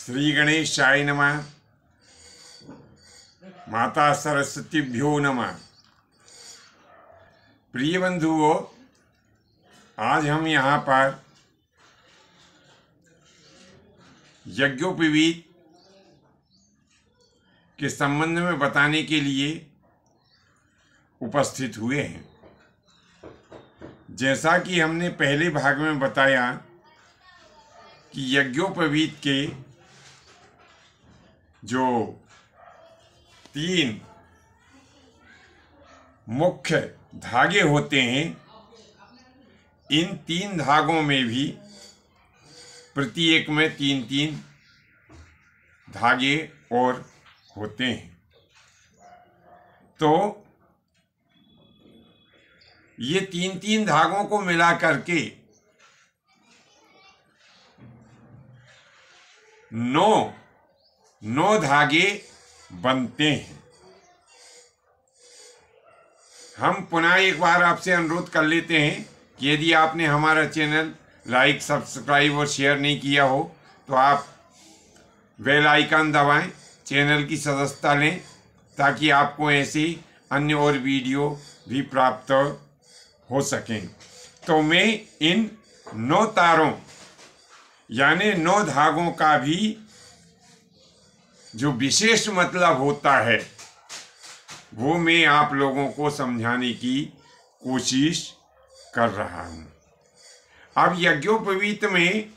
श्री गणेशाय नमः। माता सरस्वतीभ्यो नमः। प्रिय बंधुओं, आज हम यहाँ पर यज्ञोपवीत के संबंध में बताने के लिए उपस्थित हुए हैं। जैसा कि हमने पहले भाग में बताया कि यज्ञोपवीत के जो 3 मुख्य धागे होते हैं, इन 3 धागों में भी प्रत्येक में 3-3 धागे और होते हैं। तो ये 3-3 धागों को मिला करके 9 धागे बनते हैं। हम पुनः एक बार आपसे अनुरोध कर लेते हैं कि यदि आपने हमारा चैनल लाइक, सब्सक्राइब और शेयर नहीं किया हो तो आप बेल आइकन दबाएं, चैनल की सदस्यता लें, ताकि आपको ऐसे अन्य और वीडियो भी प्राप्त हो सकें। तो मैं इन 9 तारों यानी 9 धागों का भी जो विशेष मतलब होता है वो मैं आप लोगों को समझाने की कोशिश कर रहा हूं। अब यज्ञोपवीत में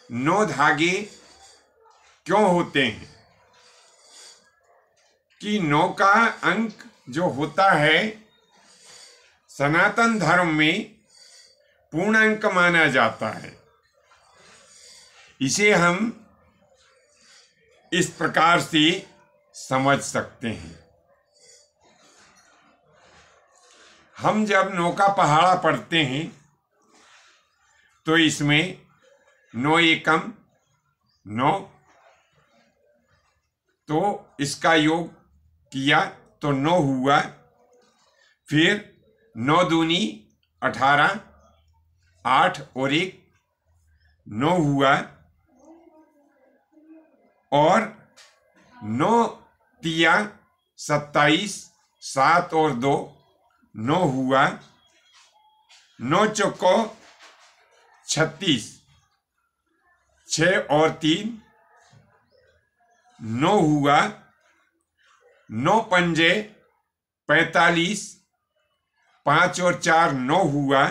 9 धागे क्यों होते हैं कि 9 का अंक जो होता है सनातन धर्म में पूर्ण अंक माना जाता है। इसे हम इस प्रकार से समझ सकते हैं। हम जब 9 का पहाड़ा पढ़ते हैं तो इसमें 9 एकम 9, तो इसका योग किया तो 9 हुआ। फिर 9 दूनी 18, 8 और 1 9 हुआ। और 9 तिया 27, 7 और 2 9 हुआ। 9 चौको 36, 6 और 3 9 हुआ। 9 पंजे 45, 5 और 4 9 हुआ।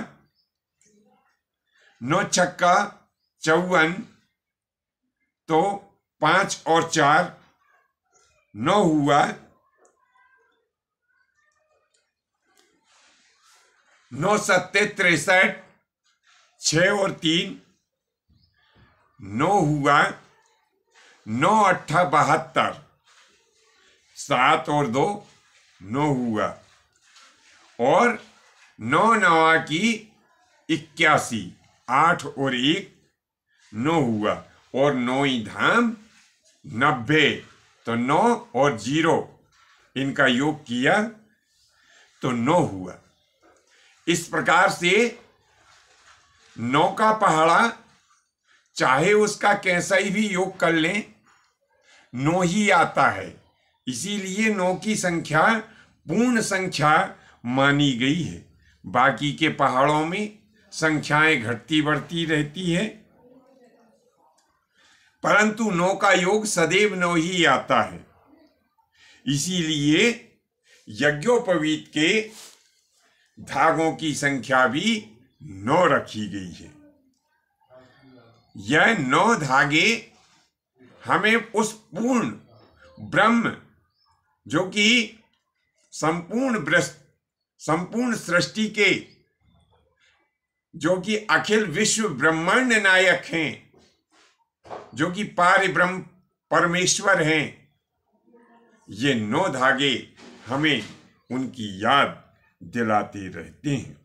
9 छक्का 54, तो 5 और 4 9 हुआ। 9 सत्ते 63, 6 और 3 9 हुआ। 9 अट्ठा 72, 7 और 2 9 हुआ। और 9 नवा की 81, 8 और 1 9 हुआ। और 9 धाम 90, तो 9 और 0 इनका योग किया तो 9 हुआ। इस प्रकार से 9 का पहाड़ा चाहे उसका कैसा ही भी योग कर लें 9 ही आता है। इसीलिए 9 की संख्या पूर्ण संख्या मानी गई है। बाकी के पहाड़ों में संख्याएं घटती बढ़ती रहती है, परंतु 9 का योग सदैव 9 ही आता है। इसीलिए यज्ञोपवीत के धागों की संख्या भी 9 रखी गई है। यह 9 धागे हमें उस पूर्ण ब्रह्म जो कि संपूर्ण सृष्टि के जो कि अखिल विश्व ब्रह्मांड नायक हैं, जो कि पार ब्रह्म परमेश्वर हैं, ये 9 धागे हमें उनकी याद दिलाते रहते हैं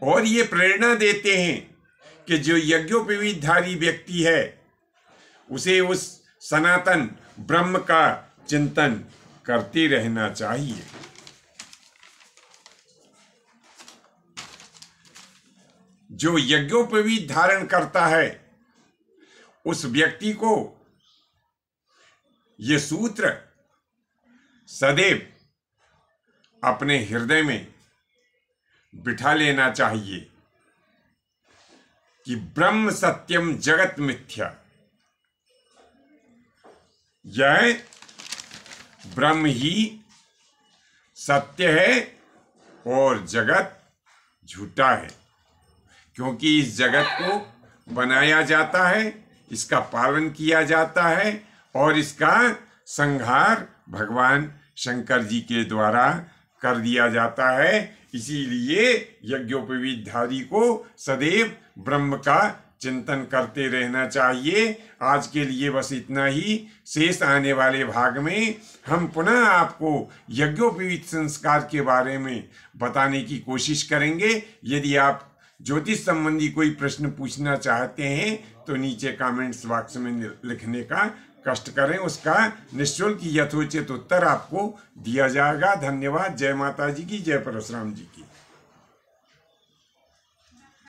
और ये प्रेरणा देते हैं कि जो यज्ञोपवीतधारी व्यक्ति है उसे उस सनातन ब्रह्म का चिंतन करते रहना चाहिए। जो यज्ञोपवीत धारण करता है उस व्यक्ति को ये सूत्र सदैव अपने हृदय में बिठा लेना चाहिए कि ब्रह्म सत्यम जगत मिथ्या। यह ब्रह्म ही सत्य है और जगत झूठा है, क्योंकि इस जगत को बनाया जाता है, इसका पालन किया जाता है और इसका संहार भगवान शंकर जी के द्वारा कर दिया जाता है। इसीलिए यज्ञोपवीतधारी को सदैव ब्रह्म का चिंतन करते रहना चाहिए। आज के लिए बस इतना ही। शेष आने वाले भाग में हम पुनः आपको यज्ञोपवीत संस्कार के बारे में बताने की कोशिश करेंगे। यदि आप ज्योतिष संबंधी कोई प्रश्न पूछना चाहते हैं तो नीचे कमेंट्स बॉक्स में लिखने का कष्ट करें, उसका निःशुल्क यथोचित उत्तर आपको दिया जाएगा। धन्यवाद। जय माता जी की, जय परशुराम जी की।